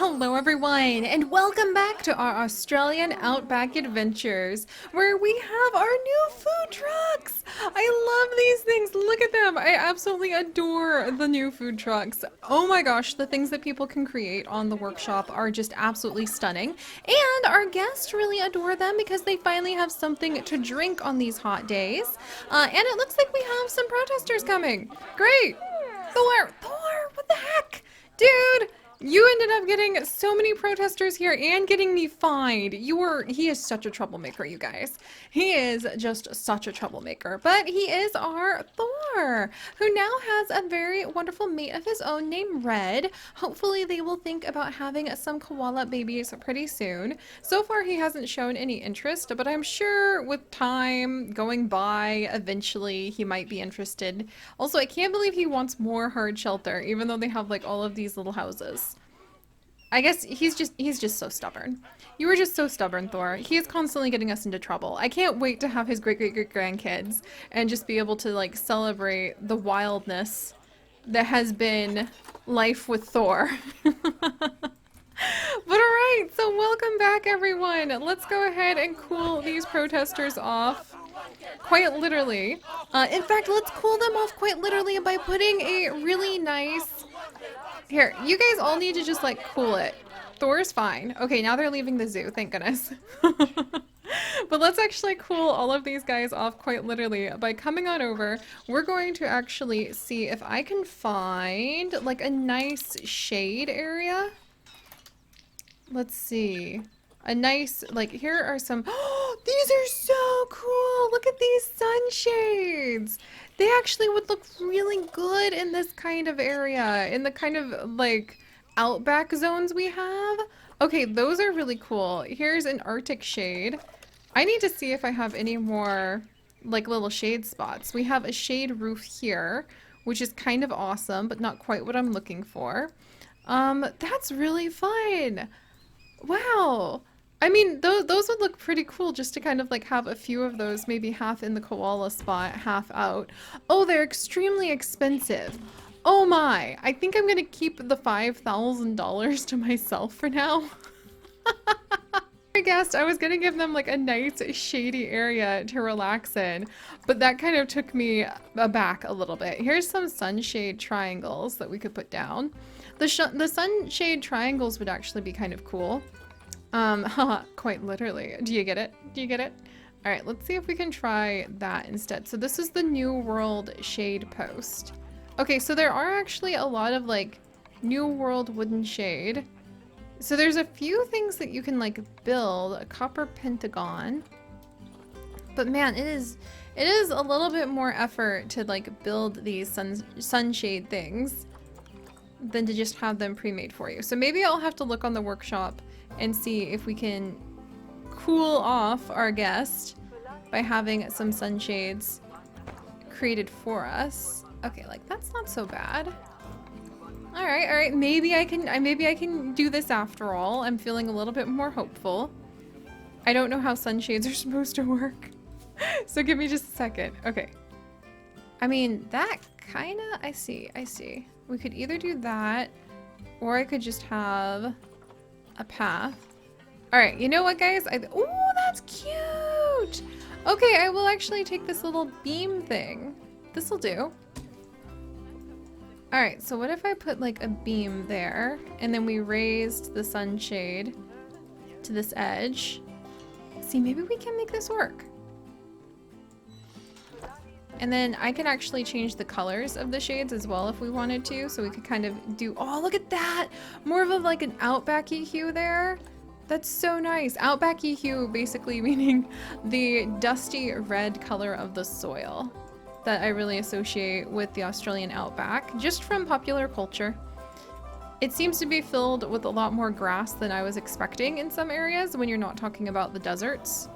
Hello everyone, and welcome back to our Australian Outback adventures, where we have our new food trucks! I love these things, look at them! I absolutely adore the new food trucks. Oh my gosh, the things that people can create on the workshop are just absolutely stunning. And our guests really adore them because they finally have something to drink on these hot days. And it looks like we have some protesters coming. Great! Thor, what the heck? Dude! You ended up getting so many protesters here and getting me fined. He is such a troublemaker, you guys. He is just such a troublemaker. But he is our Thor, who now has a very wonderful mate of his own named Red. Hopefully they will think about having some koala babies pretty soon. So far he hasn't shown any interest, but I'm sure with time going by, eventually he might be interested. Also, I can't believe he wants more hard shelter, even though they have like all of these little houses. I guess he's just so stubborn. You were just so stubborn, Thor. He is constantly getting us into trouble. I can't wait to have his great-great-great-grandkids and just be able to like celebrate the wildness that has been life with Thor. But alright, so welcome back everyone. Let's go ahead and cool these protesters off. Quite literally. In fact, let's cool them off quite literally by putting a really nice... Here, you guys all need to just like cool it. Thor's fine. Okay, now they're leaving the zoo, thank goodness. But let's actually cool all of these guys off quite literally by coming on over. We're going to actually see if I can find like a nice shade area. Let's see. A nice, like, here are some, oh, these are so cool. Look at these sunshades. They actually would look really good in this kind of area, in the kind of, like, outback zones we have. Okay, those are really cool. Here's an Arctic shade. I need to see if I have any more, like, little shade spots. We have a shade roof here, which is kind of awesome, but not quite what I'm looking for. That's really fun. Wow. I mean, those would look pretty cool just to kind of like have a few of those, maybe half in the koala spot, half out. Oh, they're extremely expensive. Oh my, I think I'm gonna keep the $5,000 to myself for now. I guessed I was gonna give them like a nice shady area to relax in, but that kind of took me aback a little bit. Here's some sunshade triangles that we could put down. The sunshade triangles would actually be kind of cool. Quite literally. Do you get it? Do you get it? All right, let's see if we can try that instead. So this is the New World shade post. Okay, so there are actually a lot of like New World wooden shade. So there's a few things that you can like build, a copper pentagon. But man, it is a little bit more effort to like build these sunshade things than to just have them pre-made for you. So maybe I'll have to look on the workshop and see if we can cool off our guest by having some sunshades created for us. Okay, like that's not so bad. All right, maybe I can do this after all. I'm feeling a little bit more hopeful. I don't know how sunshades are supposed to work. So give me just a second. Okay. I mean, that kinda, I see. We could either do that, or I could just have a path. All right, you know what, guys? Oh, that's cute. Okay, I will actually take this little beam thing. This'll do. All right, so what if I put like a beam there, and then we raised the sunshade to this edge? See, maybe we can make this work. And then I can actually change the colors of the shades as well if we wanted to. So we could kind of do, oh, look at that. More of like an outbacky hue there. That's so nice. Outbacky hue basically meaning the dusty red color of the soil that I really associate with the Australian outback, just from popular culture. It seems to be filled with a lot more grass than I was expecting in some areas when you're not talking about the deserts.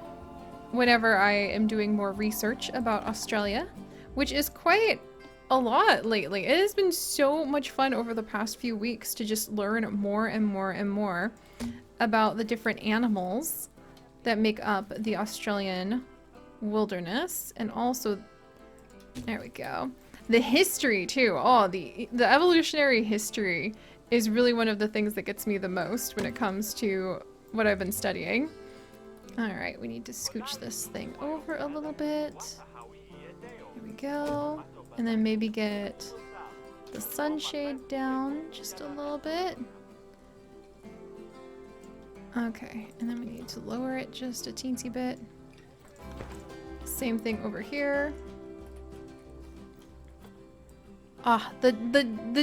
Whenever I am doing more research about Australia, which is quite a lot lately. It has been so much fun over the past few weeks to just learn more and more and more about the different animals that make up the Australian wilderness, and also, there we go, the history too. Oh, the evolutionary history is really one of the things that gets me the most when it comes to what I've been studying. Alright, we need to scooch this thing over a little bit. Here we go. And then maybe get the sunshade down just a little bit. Okay, and then we need to lower it just a teensy bit. Same thing over here. Ah, the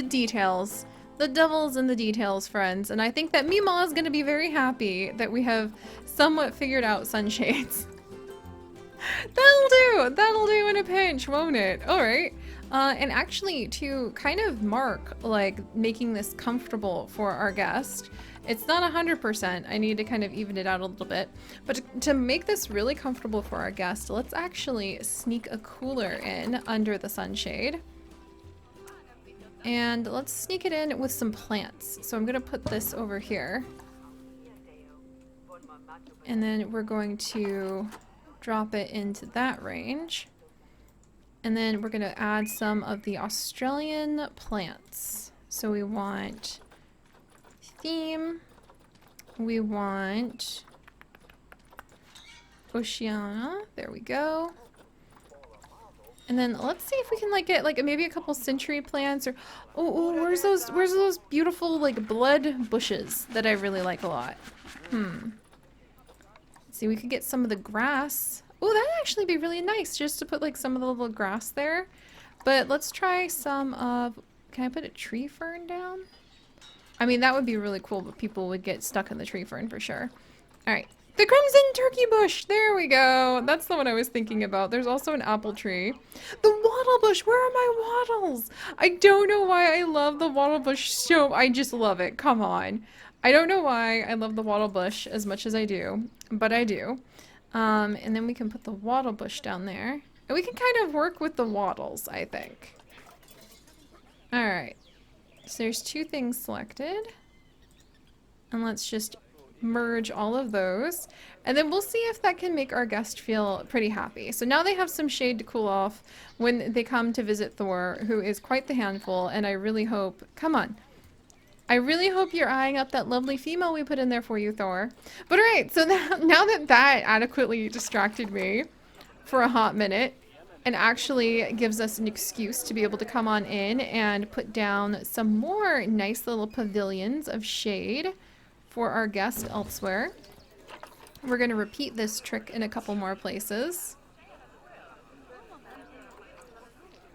details. The devil's in the details, friends. And I think that Mima is going to be very happy that we have somewhat figured out sunshades. That'll do! That'll do in a pinch, won't it? Alright. And actually, to kind of mark, like, making this comfortable for our guest, it's not 100%. I need to kind of even it out a little bit. But to make this really comfortable for our guest, let's actually sneak a cooler in under the sunshade. And let's sneak it in with some plants. So I'm going to put this over here. And then we're going to drop it into that range. And then we're going to add some of the Australian plants. So we want theme. We want Oceania. There we go. And then let's see if we can like get like maybe a couple century plants or where's those beautiful like blood bushes that I really like a lot. Let's see, we could get some of the grass. Oh, that'd actually be really nice just to put like some of the little grass there. But let's try some of, can I put a tree fern down? I mean, that would be really cool, but people would get stuck in the tree fern for sure. All right. The crimson turkey bush! There we go. That's the one I was thinking about. There's also an apple tree. The wattle bush! Where are my wattles? I don't know why I love the wattle bush so... I just love it. Come on. I don't know why I love the wattle bush as much as I do, but I do. And then we can put the wattle bush down there. And we can kind of work with the wattles, I think. Alright. So there's two things selected. And let's just merge all of those, and then we'll see if that can make our guest feel pretty happy. So now they have some shade to cool off when they come to visit Thor, who is quite the handful, and I really hope, come on, I really hope you're eyeing up that lovely female we put in there for you, Thor. But alright, so now that adequately distracted me for a hot minute and actually gives us an excuse to be able to come on in and put down some more nice little pavilions of shade for our guest elsewhere. We're going to repeat this trick in a couple more places.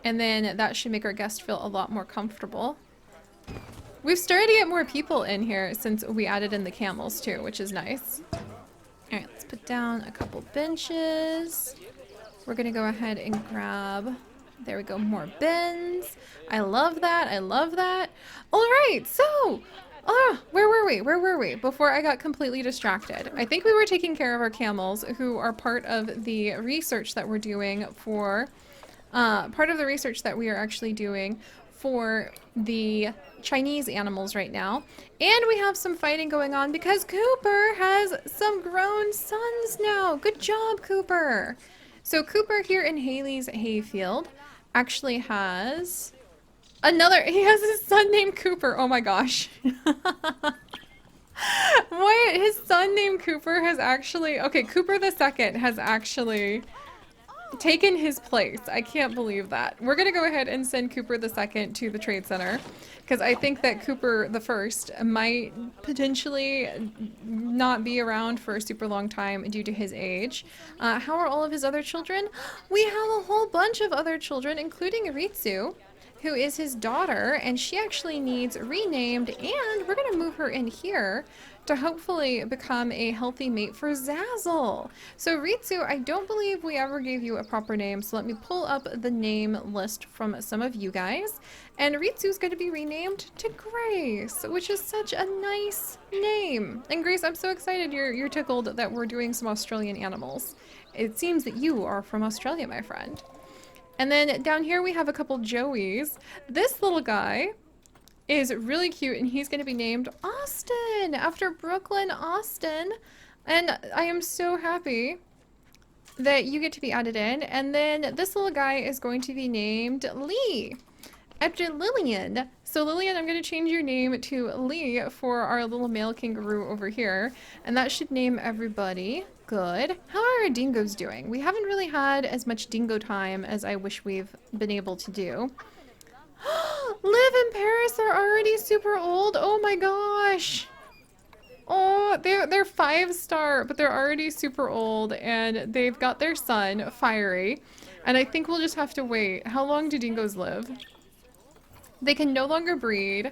And then that should make our guest feel a lot more comfortable. We've started to get more people in here since we added in the camels too, which is nice. Alright, let's put down a couple benches. We're going to go ahead and grab, there we go, more bins. I love that. I love that. Alright, so... where were we? Before I got completely distracted. I think we were taking care of our camels, who are part of the research that we're doing for, part of the research that we are actually doing for the Chinese animals right now. And we have some fighting going on because Cooper has some grown sons now. Good job, Cooper. So Cooper here in Haley's hayfield actually has... he has a son named Cooper. Oh my gosh. What? His son named Cooper has actually... Okay, Cooper the second has actually taken his place. I can't believe that. We're going to go ahead and send Cooper the second to the Trade Center because I think that Cooper the first might potentially not be around for a super long time due to his age. How are all of his other children? We have a whole bunch of other children, including Ritsu, who is his daughter, and she actually needs renamed, and we're going to move her in here to hopefully become a healthy mate for Zazzle. So Ritsu, I don't believe we ever gave you a proper name, so let me pull up the name list from some of you guys. And Ritsu's going to be renamed to Grace, which is such a nice name. And Grace, I'm so excited you're tickled that we're doing some Australian animals. It seems that you are from Australia, my friend. And then down here we have a couple Joeys. This little guy is really cute, and he's going to be named Austin, after Brooklyn Austin. And I am so happy that you get to be added in. And then this little guy is going to be named Lee. After Lillian. So Lillian, I'm going to change your name to Lee for our little male kangaroo over here. And that should name everybody. Good. How are our dingoes doing? We haven't really had as much dingo time as I wish we've been able to do. Liv and Paris are already super old. Oh my gosh. Oh, they're 5-star, but they're already super old, and they've got their son, Fiery. And I think we'll just have to wait. How long do dingoes live? They can no longer breed.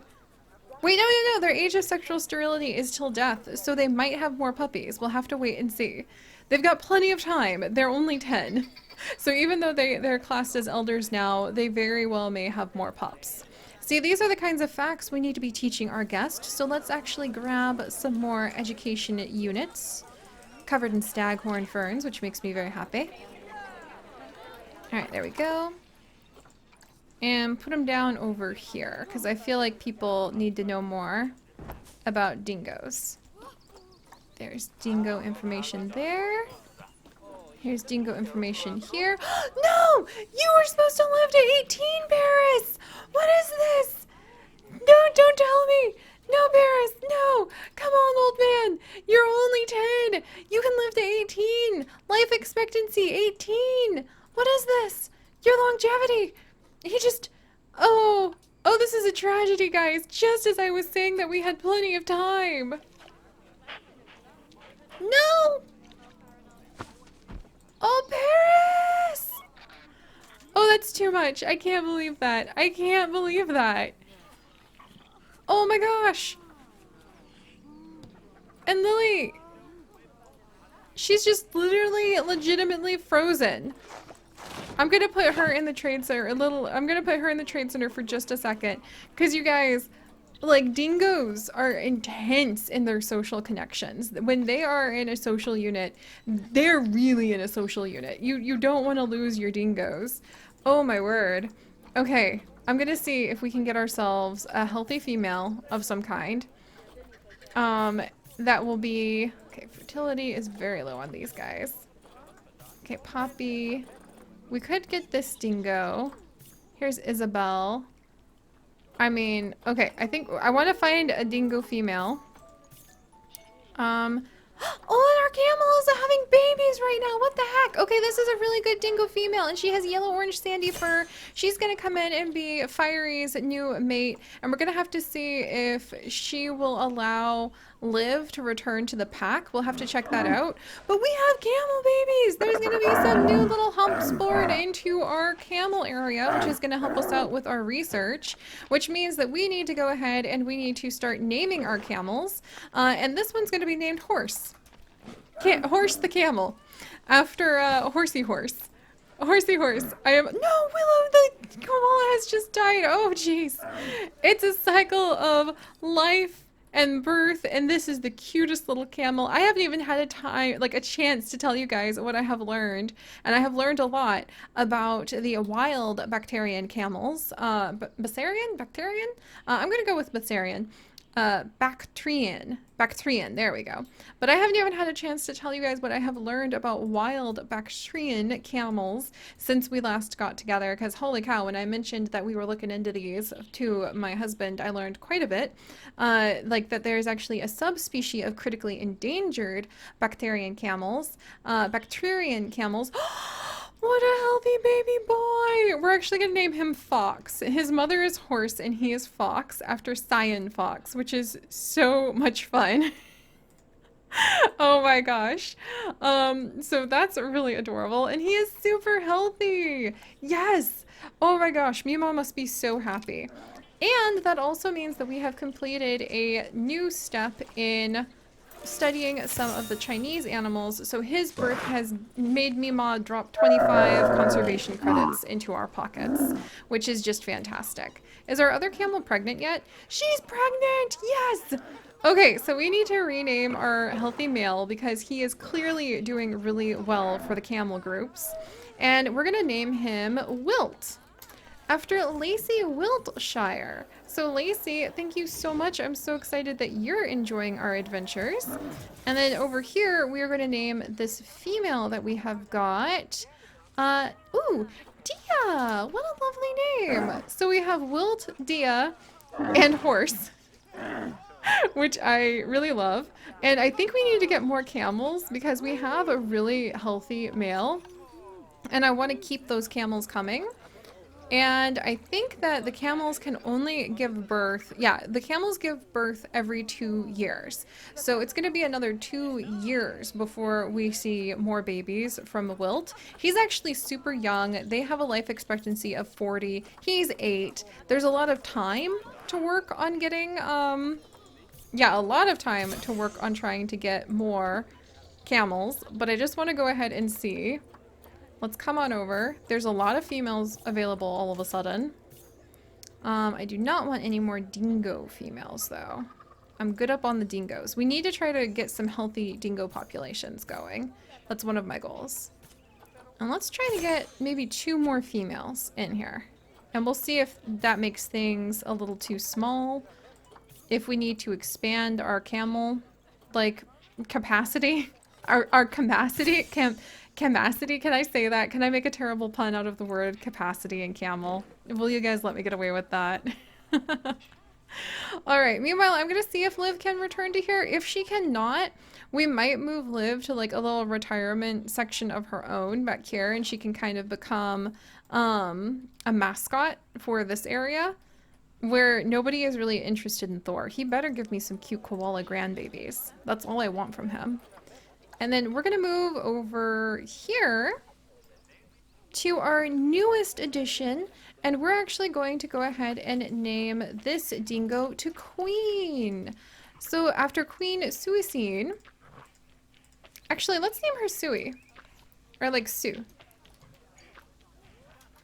Wait, no. Their age of sexual sterility is till death, so they might have more puppies. We'll have to wait and see. They've got plenty of time. They're only 10. So even though they're classed as elders now, they very well may have more pups. See, these are the kinds of facts we need to be teaching our guest, so let's actually grab some more education units covered in staghorn ferns, which makes me very happy. Alright, there we go. And put them down over here, because I feel like people need to know more about dingoes. There's dingo information there. Here's dingo information here. No! You were supposed to live to 18, Paris! What is this? No, don't tell me! No, Paris, no! Come on, old man! You're only 10! You can live to 18! Life expectancy, 18! What is this? Your longevity! He just... Oh, this is a tragedy, guys. Just as I was saying that we had plenty of time. No! Oh, Paris! Oh, that's too much. I can't believe that. I can't believe that. Oh my gosh. And Lily. She's just literally, legitimately frozen. I'm gonna put her in the trade center I'm gonna put her in the trade center for just a second. Because you guys, like, dingoes are intense in their social connections. When they are in a social unit, they're really in a social unit. You don't want to lose your dingoes. Oh my word. Okay, I'm gonna see if we can get ourselves a healthy female of some kind. That will be... Okay, fertility is very low on these guys. Okay, Poppy. We could get this dingo. Here's Isabel. I mean, okay, I think I want to find a dingo female. Oh, and our camel is having babies right now. What the heck? Okay, this is a really good dingo female, and she has yellow-orange sandy fur. She's gonna come in and be Fiery's new mate, and we're gonna have to see if she will allow Liv to return to the pack. We'll have to check that out. But we have camel babies. There's gonna be some new little humps bored into our camel area, which is gonna help us out with our research, which means that we need to go ahead and we need to start naming our camels. And this one's gonna be named Horse. Horse the camel, after Horsey Horse. Horsey Horse. I am... No, Willow, the koala has just died. Oh, jeez. It's a cycle of life and birth, and this is the cutest little camel. I haven't even had a chance to tell you guys what I have learned, and I have learned a lot about the wild Bactrian camels. Bactrian? I'm gonna go with Bactrian. Bactrian, there we go. But I haven't even had a chance to tell you guys what I have learned about wild Bactrian camels since we last got together, because holy cow, when I mentioned that we were looking into these to my husband, I learned quite a bit. Like that there's actually a subspecies of critically endangered Bactrian camels. Bactrian camels. What a healthy baby boy! We're actually gonna name him Fox. His mother is Horse and he is Fox after Cyan Fox, which is so much fun. Oh my gosh. So that's really adorable, and he is super healthy. Yes. Oh my gosh, Mima must be so happy. And that also means that we have completed a new step in studying some of the Chinese animals. So his birth has made Mima drop 25 conservation credits into our pockets, which is just fantastic. Is our other camel pregnant yet? She's pregnant! Yes! Okay, so we need to rename our healthy male because he is clearly doing really well for the camel groups. And we're gonna name him Wilt, after Lacey Wiltshire. So Lacey, thank you so much. I'm so excited that you're enjoying our adventures. And then over here, we are going to name this female that we have got. Ooh, Dia! What a lovely name! So we have Wilt, Dia, and Horse, which I really love. And I think we need to get more camels because we have a really healthy male. And I want to keep those camels coming. And I think that the camels can only give birth, yeah, the camels give birth every 2 years. So it's going to be another 2 years before we see more babies from Wilt. He's actually super young. They have a life expectancy of 40. He's 8. There's a lot of time to work on getting, yeah, a lot of time to work on trying to get more camels. But I just want to go ahead and see. Let's come on over. There's a lot of females available all of a sudden. I do not want any more dingo females, though. I'm good up on the dingoes. We need to try to get some healthy dingo populations going. That's one of my goals. And let's try to get maybe 2 more females in here. And we'll see if that makes things a little too small. If we need to expand our camel, like, capacity. Our capacity. Camacity, can I say that? Can I make a terrible pun out of the word capacity and camel? Will you guys let me get away with that? Alright, meanwhile, I'm going to see if Liv can return to here. If she cannot, we might move Liv to like a little retirement section of her own back here, and she can kind of become a mascot for this area where nobody is really interested in Thor. He better give me some cute koala grandbabies. That's all I want from him. And then we're going to move over here to our newest addition. And we're actually going to go ahead and name this dingo to Queen. So after Queen Suicine, actually, let's name her Sui. Or like Sue.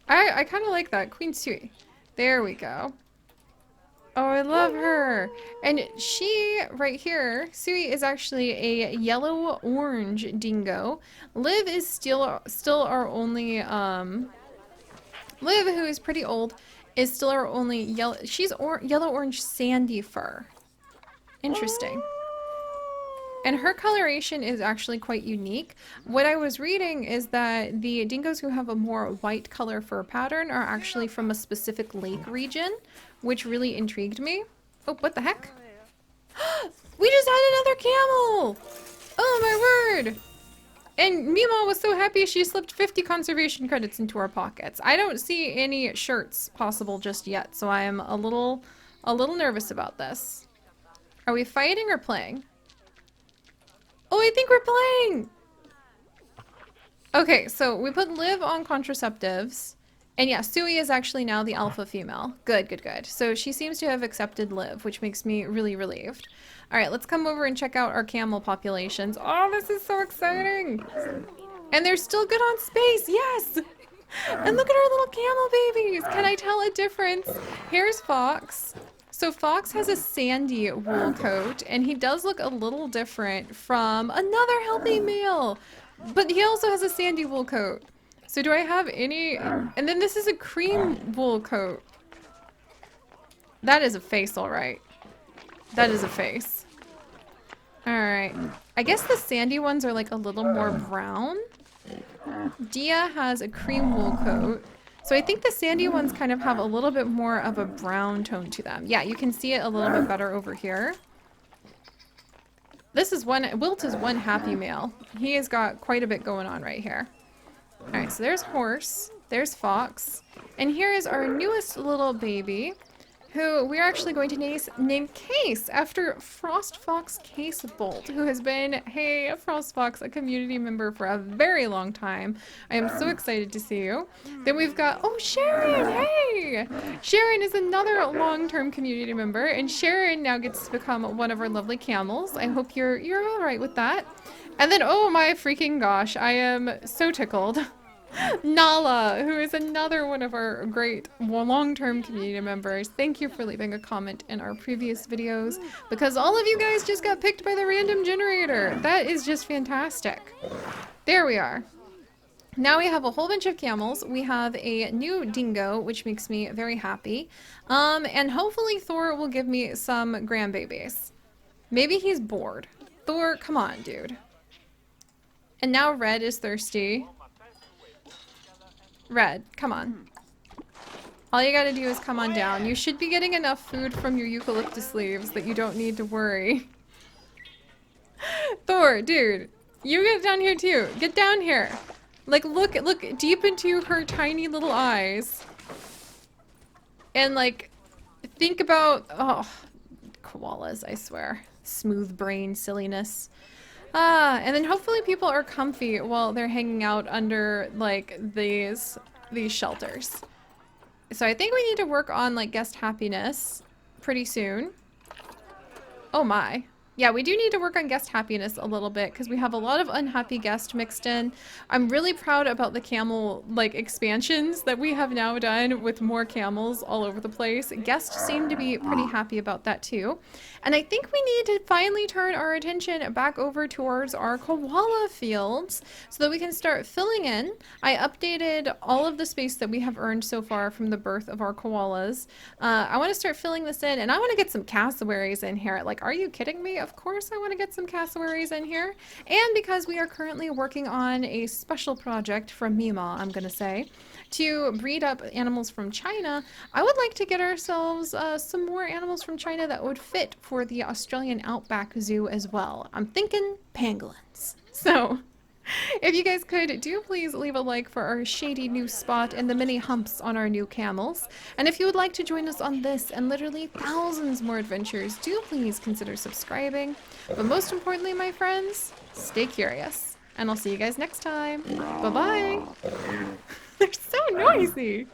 I kind of like that. Queen Sui. There we go. Oh, I love her. And she, right here, Sui is actually a yellow-orange dingo. Liv is still our only, Liv, who is pretty old, is still our only yellow, she's yellow-orange sandy fur. Interesting. And her coloration is actually quite unique. What I was reading is that the dingoes who have a more white color fur pattern are actually from a specific lake region, which really intrigued me. Oh, what the heck? We just had another camel! Oh my word! And Mima was so happy she slipped 50 conservation credits into our pockets. I don't see any shirts possible just yet, so I am a little nervous about this. Are we fighting or playing? Oh, I think we're playing! Okay, so we put Liv on contraceptives. And yeah, Sui is actually now the alpha female. Good, good, good. So she seems to have accepted Liv, which makes me really relieved. Alright, let's come over and check out our camel populations. Oh, this is so exciting! And they're still good on space, yes! And look at our little camel babies! Can I tell a difference? Here's Fox. So Fox has a sandy wool coat, and he does look a little different from another healthy male. But he also has a sandy wool coat. So do I have any... And then this is a cream wool coat. That is a face, alright. That is a face. Alright. I guess the sandy ones are like a little more brown. Dia has a cream wool coat. So I think the sandy ones kind of have a little bit more of a brown tone to them. Yeah, you can see it a little bit better over here. This is one... Wilt is one happy male. He has got quite a bit going on right here. Alright, so there's Horse, there's Fox, and here is our newest little baby, who we're actually going to name Case, after Frost Fox Case Bolt, who has been, hey, Frost Fox, a community member for a very long time. I am so excited to see you. Then we've got, oh, Sharon, hey! Sharon is another long-term community member, and Sharon now gets to become one of our lovely camels. I hope you're alright with that. And then, oh my freaking gosh, I am so tickled. Nala, who is another one of our great long-term community members. Thank you for leaving a comment in our previous videos, because all of you guys just got picked by the random generator. That is just fantastic. There we are. Now we have a whole bunch of camels. We have a new dingo, which makes me very happy. And hopefully Thor will give me some grandbabies. Maybe he's bored. Thor, come on, dude. And now Red is thirsty. Red, come on. All you gotta do is come on down. You should be getting enough food from your eucalyptus leaves that you don't need to worry. Thor, dude, you get down here too. Get down here. Like, look deep into her tiny little eyes. And, like, think about, oh, koalas, I swear. Smooth brain silliness. And then hopefully people are comfy while they're hanging out under, like, these shelters. So I think we need to work on, like, guest happiness pretty soon. Oh my. Yeah, we do need to work on guest happiness a little bit because we have a lot of unhappy guests mixed in. I'm really proud about the camel, like, expansions that we have now done with more camels all over the place. Guests seem to be pretty happy about that too. And I think we need to finally turn our attention back over towards our koala fields so that we can start filling in. I updated all of the space that we have earned so far from the birth of our koalas. I want to start filling this in, and I want to get some cassowaries in here. Like, are you kidding me? Of course I want to get some cassowaries in here. And because we are currently working on a special project from Mima, I'm going to say, to breed up animals from China, I would like to get ourselves some more animals from China that would fit for the Australian Outback Zoo as well. I'm thinking pangolins. So, if you guys could, do please leave a like for our shady new spot and the many humps on our new camels. And if you would like to join us on this and literally thousands more adventures, do please consider subscribing. But most importantly, my friends, stay curious. And I'll see you guys next time. Bye-bye. They're so noisy.